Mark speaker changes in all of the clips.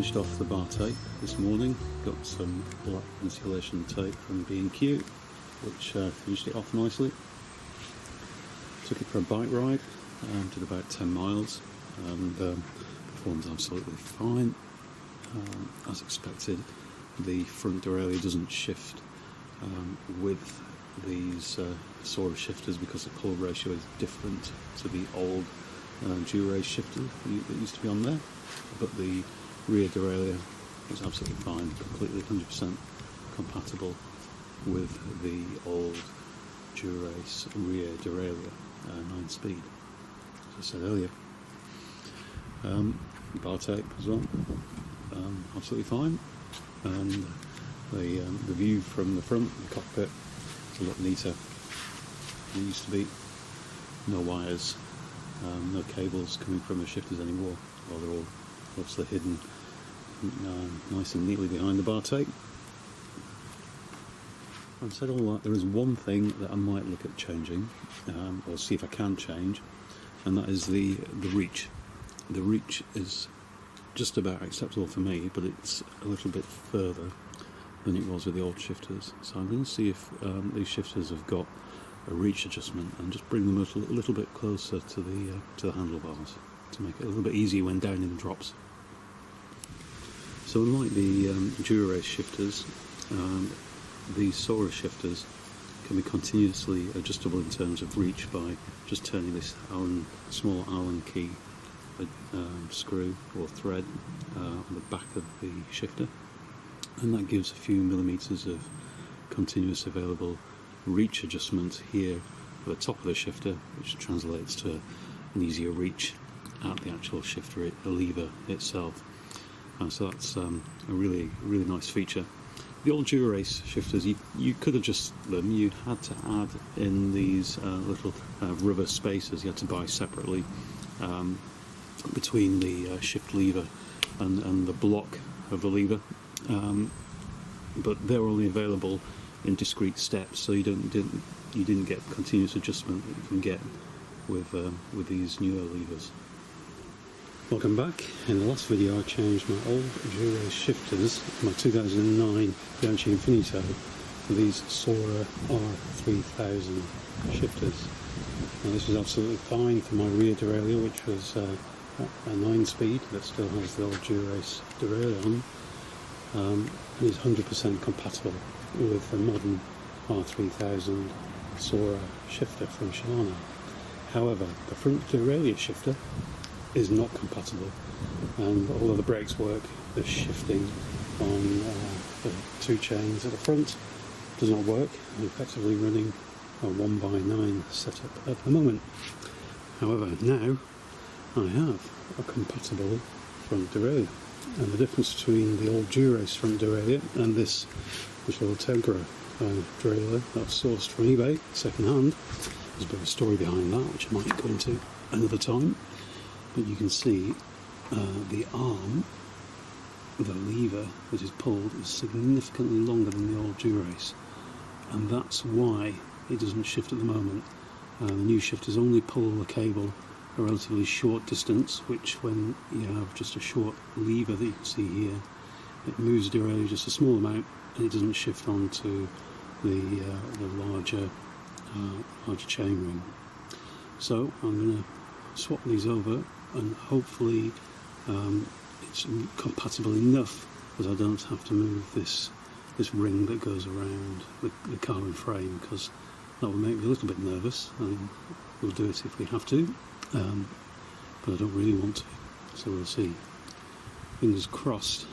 Speaker 1: finished off the bar tape this morning. Got some black insulation tape from B&Q, which finished it off nicely. Took it for a bike ride, did about 10 miles, and performed absolutely fine. As expected, the front derailleur doesn't shift with these Sora shifters because the pull ratio is different to the old Dura-Ace shifter that used to be on there, but the rear derailleur is absolutely fine, completely 100% compatible with the old Dura-Ace rear derailleur 9-speed, as I said earlier. Bar tape as well, absolutely fine, and the view from the front, the cockpit, is a lot neater than it used to be. No wires, no cables coming from the shifters anymore. Well, they're all obviously hidden nice and neatly behind the bar tape. I've said all that, there is one thing that I might look at changing, or see if I can change, and that is the reach. The reach is just about acceptable for me, but it's a little bit further than it was with the old shifters. So I'm going to see if these shifters have got a reach adjustment and just bring them a little bit closer to the handlebars to make it a little bit easier when down in the drops. So unlike the Dura-Ace shifters, these Sora shifters can be continuously adjustable in terms of reach by just turning this small Allen key screw or thread on the back of the shifter, and that gives a few millimeters of continuous available reach adjustment here at the top of the shifter, which translates to an easier reach at the actual shifter lever itself. So that's a really nice feature. The old Dura-Ace shifters, you could adjust them. You had to add in these little rubber spacers. You had to buy separately between the shift lever and the block of the lever, but they're only available in discrete steps, so you didn't get continuous adjustment that you can get with these newer levers. Welcome back. In the last video I changed my old Dura-Ace shifters, my 2009 Bianchi Infinito, for these Sora R3000 shifters. Now this was absolutely fine for my rear derailleur, which was a 9-speed that still has the old Dura-Ace derailleur on, and is 100% compatible with the modern R3000 Sora shifter from Shimano. However, the front derailleur shifter is not compatible, and although the brakes work, the shifting on the two chains at the front does not work. I'm effectively running a 1x9 setup at the moment. However, now I have a compatible front derailleur, and the difference between the old Dura-Ace front derailleur and this Ultegra derailleur that's sourced from eBay second hand, there's a bit of a story behind that which I might go into another time. But you can see the arm, the lever that is pulled, is significantly longer than the old Dura-Ace, and that's why it doesn't shift at the moment. The new shifters only pull the cable a relatively short distance, which when you have just a short lever that you can see here, it moves the derailleur just a small amount and it doesn't shift onto the larger chain ring. So I'm going to swap these over, and hopefully it's compatible enough that I don't have to move this ring that goes around the carbon frame, because that will make me a little bit nervous. I mean, we'll do it if we have to, but I don't really want to, so we'll see. Fingers crossed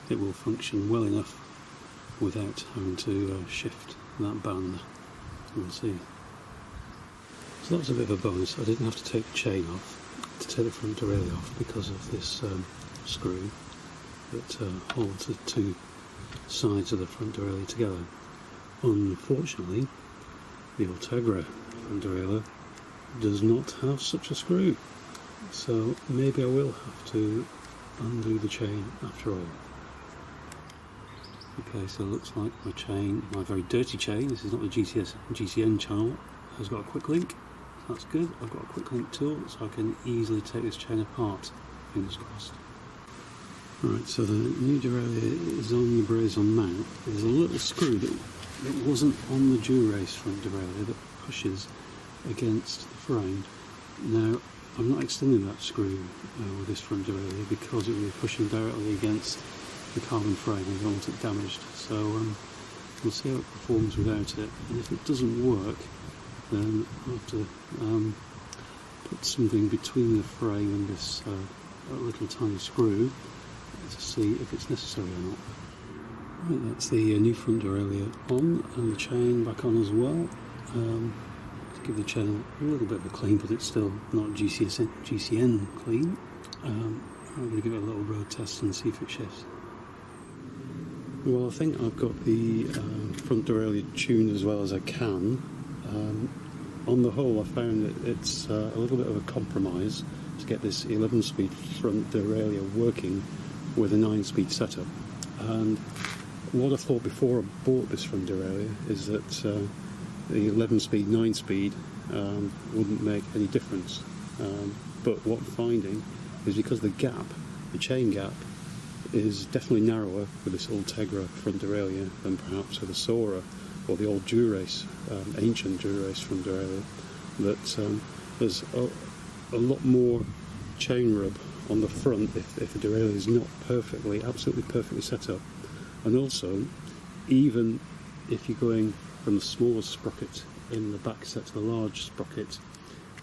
Speaker 1: it will function well enough without having to shift that band. We'll see. So that was a bit of a bonus. I didn't have to take the chain off to take the front derailleur off because of this screw that holds the two sides of the front derailleur together. Unfortunately, the Ultegra front derailleur does not have such a screw, so maybe I will have to undo the chain after all. Okay, so it looks like my chain, my very dirty chain, this is not the GCN channel, has got a quick link. That's good. I've got a quick link tool so I can easily take this chain apart, fingers crossed. Right, so the new derailleur is on the brazen mount. There's a little screw that wasn't on the Dura-Ace Front Derailleur that pushes against the frame. Now, I'm not extending that screw with this front derailleur because it will be pushing directly against the carbon frame and I don't want it damaged. So we'll see how it performs without it, and if it doesn't work then I'll have to put something between the frame and this little tiny screw to see if it's necessary or not. Right, that's the new front derailleur on, and the chain back on as well. Give the chain a little bit of a clean, but it's still not GCN clean. I'm going to give it a little road test and see if it shifts. Well, I think I've got the front derailleur tuned as well as I can. On the whole, I found that it's a little bit of a compromise to get this 11-speed front derailleur working with a 9-speed setup. And what I thought before I bought this front derailleur is that the 11-speed, 9-speed wouldn't make any difference. But what I'm finding is because the gap, the chain gap, is definitely narrower with this Ultegra front derailleur than perhaps with the Sora or the old Dura-Ace, ancient Dura-Ace front derailleur, that there's a lot more chain rub on the front if the derailleur is not absolutely perfectly set up. And also, even if you're going from the smallest sprocket in the back set to the large sprocket,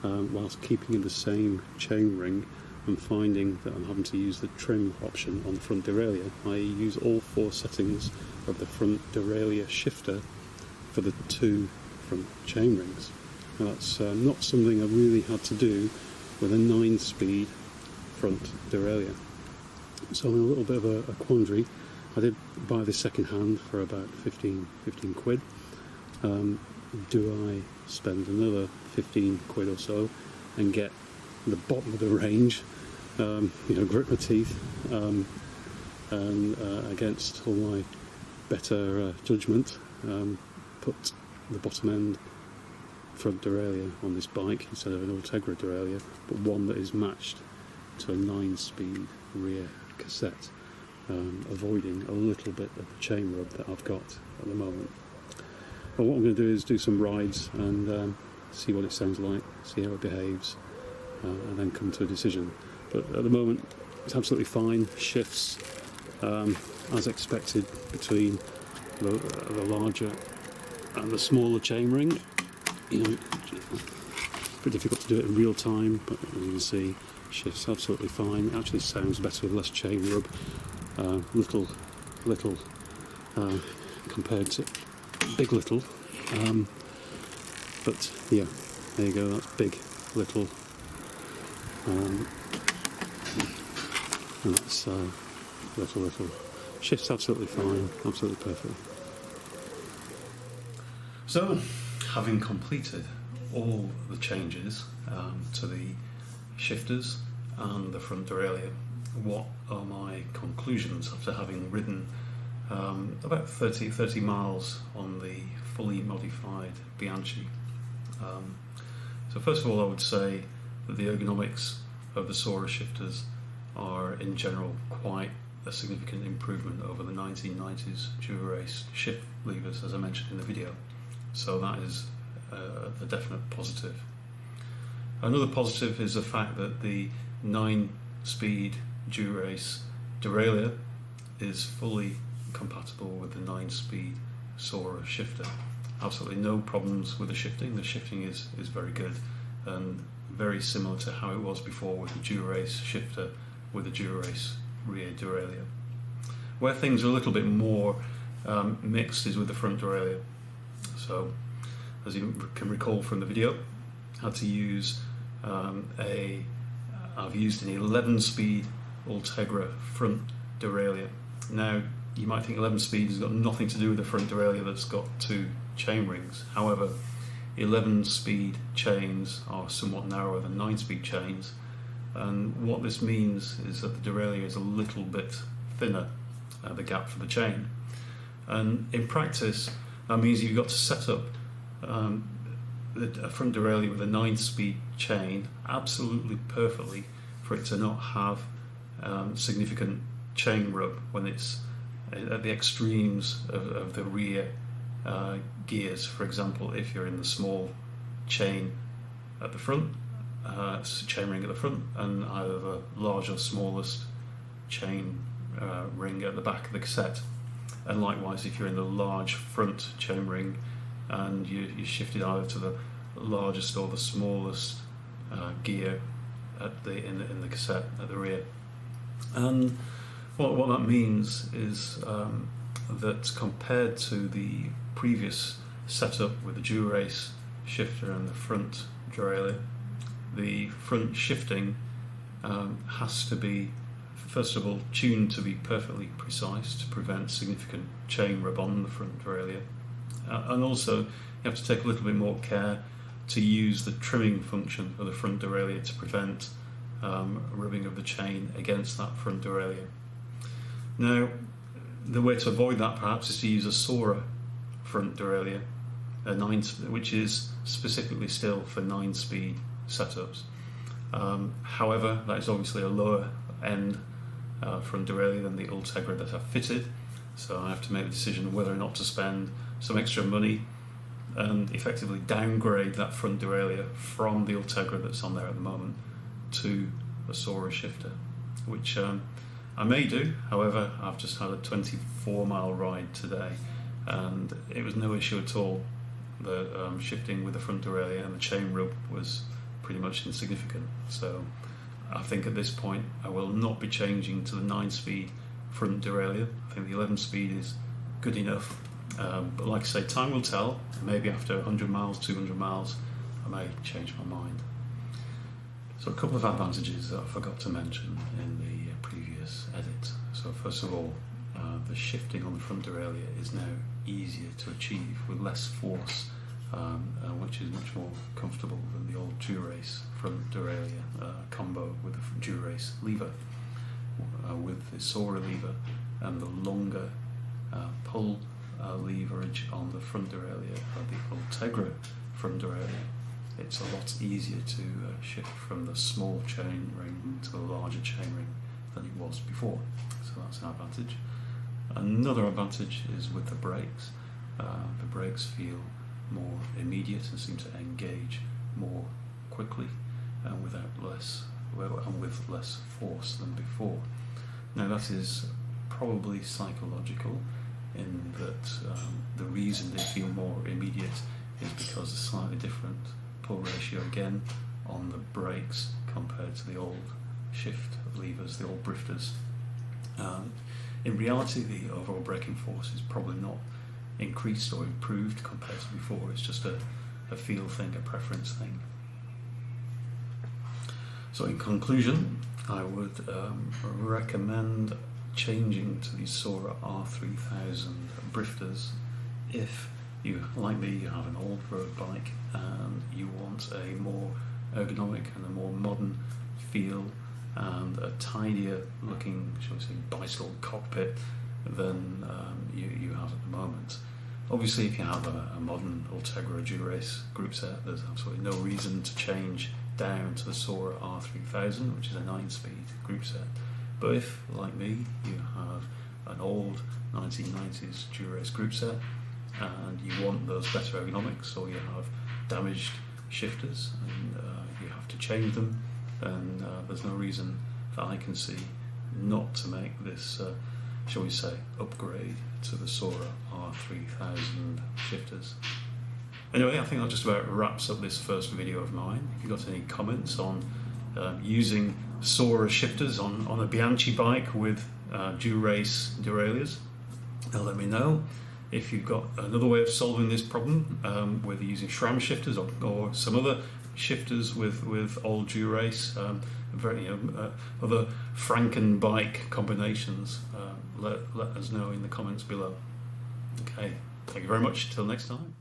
Speaker 1: whilst keeping in the same chain ring, I'm finding that I'm having to use the trim option on the front derailleur. I use all 4 settings of the front derailleur shifter for the 2 front chain rings. Now that's not something I really had to do with a 9-speed front derailleur. So I'm in a little bit of a quandary. I did buy this second hand for about 15 quid. Do I spend another 15 quid or so and get the bottom of the range, grit my teeth, and against all my better judgment, put the bottom end front derailleur on this bike instead of an Ultegra derailleur, but one that is matched to a 9-speed rear cassette, avoiding a little bit of the chain rub that I've got at the moment. But what I'm going to do is do some rides and see what it sounds like, see how it behaves, and then come to a decision. But at the moment it's absolutely fine, shifts as expected between the larger and the smaller chain ring. Pretty difficult to do it in real time, but as you can see, shifts absolutely fine. It actually sounds better with less chain rub, little compared to big little, but yeah, there you go, that's big little, and that's little. Shifts absolutely fine, absolutely perfect. So, having completed all the changes to the shifters and the front derailleur, what are my conclusions after having ridden about 30 miles on the fully modified Bianchi? So first of all, I would say that the ergonomics of the Sora shifters are in general quite a significant improvement over the 1990s Dura-Ace shift levers, as I mentioned in the video. So that is a definite positive. Another positive is the fact that the 9-speed Dura-Ace derailleur is fully compatible with the 9-speed Sora shifter. Absolutely no problems with the shifting. The shifting is very good and very similar to how it was before with the Dura-Ace shifter with the Dura-Ace rear derailleur. Where things are a little bit more mixed is with the front derailleur. So, as you can recall from the video, I had to use I've used an 11-speed Ultegra front derailleur. Now, you might think 11-speed has got nothing to do with the front derailleur that's got 2 chain rings. However, 11-speed chains are somewhat narrower than 9-speed chains, and what this means is that the derailleur is a little bit thinner, the gap for the chain. And in practice, that means you've got to set up a front derailleur with a 9-speed chain absolutely perfectly for it to not have significant
Speaker 2: chain rub when it's at the extremes of the rear gears. For example, if you're in the small chain at the front, chain ring at the front, and either the large or smallest chain ring at the back of the cassette. And likewise, if you're in the large front chain ring and you shifted either to the largest or the smallest gear in the cassette at the rear. And what that means is that compared to the previous setup with the Dura-Ace shifter and the front derailleur, the front shifting has to be, first of all, tuned to be perfectly precise to prevent significant chain rub on the front derailleur, and also you have to take a little bit more care to use the trimming function of the front derailleur to prevent rubbing of the chain against that front derailleur. Now, the way to avoid that perhaps is to use a Sora front derailleur, which is specifically still for 9-speed setups. However, that is obviously a lower end front derailleur than the Ultegra that I've fitted, so I have to make the decision whether or not to spend some extra money and effectively downgrade that front derailleur from the Ultegra that's on there at the moment to a Sora shifter, which I may do. However, I've just had a 24-mile ride today and it was no issue at all. The shifting with the front derailleur and the chain rub was pretty much insignificant, so I think at this point I will not be changing to the 9-speed front derailleur. I think the 11-speed is good enough, but like I say, time will tell. Maybe after 100 miles, 200 miles, I may change my mind. So a couple of advantages that I forgot to mention in the previous edit. So first of all, the shifting on the front derailleur is now easier to achieve with less force, which is much more comfortable than the old Dura-Ace Front Derailleur combo with the Dura-Ace lever, with the Sora lever and the longer pull leverage on the front derailleur of the Ultegra Front Derailleur. It's a lot easier to shift from the small chain ring to the larger chain ring than it was before, so that's an advantage. Another advantage is with the brakes. The brakes feel more immediate and seem to engage more quickly and with less force than before. Now that is probably psychological, in that the reason they feel more immediate is because a slightly different pull ratio again on the brakes compared to the old shift levers, the old Brifters. In reality, the overall braking force is probably not increased or improved compared to before. It's just a feel thing, a preference thing. So in conclusion, I would recommend changing to these Sora R3000 Brifters if you, like me, you have an old road bike and you want a more ergonomic and a more modern feel and a tidier looking, shall we say, bicycle cockpit than you have at the moment. Obviously, if you have a modern Ultegra Dura-Ace group set, there's absolutely no reason to change down to the Sora R3000, which is a 9-speed group set. But if, like me, you have an old 1990s Dura-Ace group set and you want those better ergonomics, or you have damaged shifters and you have to change them, then there's no reason that I can see not to make this, shall we say, upgrade to the Sora R3000 shifters. Anyway, I think that just about wraps up this first video of mine. If you've got any comments on using Sora shifters on a Bianchi bike with Dura-Ace derailleurs, let me know. If you've got another way of solving this problem, whether using SRAM shifters or some other shifters with old Dura-Ace, other Franken bike combinations, let us know in the comments below. Okay, thank you very much. Till next time.